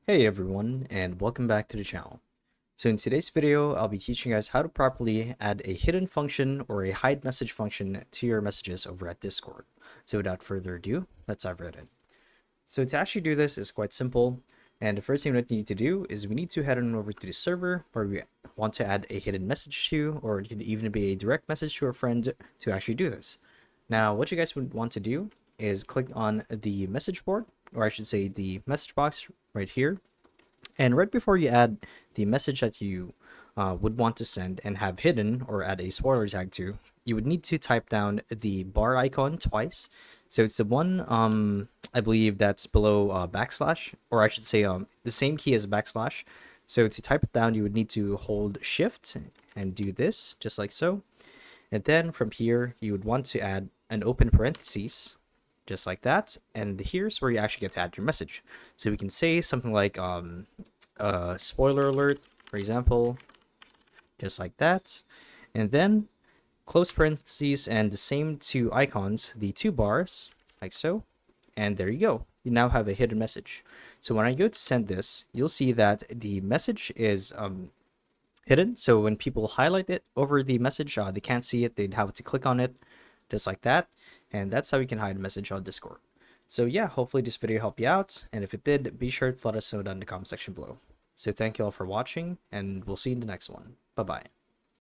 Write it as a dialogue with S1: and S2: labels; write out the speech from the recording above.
S1: Hey everyone, and welcome back to the channel. So in today's video, I'll be teaching you guys how to properly add a hidden function or a hide message function to your messages over at Discord. So without further ado, let's dive right in. So to actually do this is quite simple, and the first thing we need to do is we need to head on over to the server where we want to add a hidden message to, or it could even be a direct message to a friend to actually do this. Now, what you guys would want to do is click on the message board, or I should say the message box right here. And right before you add the message that you would want to send and have hidden or add a spoiler tag to, you would need to type down the bar icon twice. So it's the one, I believe that's below backslash, or I should say the same key as backslash. So to type it down, you would need to hold shift and do this just like so. And then from here, you would want to add an open parentheses, just like that. And here's where you actually get to add your message. So we can say something like spoiler alert, for example, just like that. And then close parentheses and the same two icons, the two bars, like so. And there you go. You now have a hidden message. So when I go to send this, you'll see that the message is hidden. So when people highlight it over the message, they can't see it. They'd have to click on it just like that. And that's how you can hide a message on Discord. So yeah, hopefully this video helped you out. And if it did, be sure to let us know down in the comment section below. So thank you all for watching, and we'll see you in the next one. Bye-bye.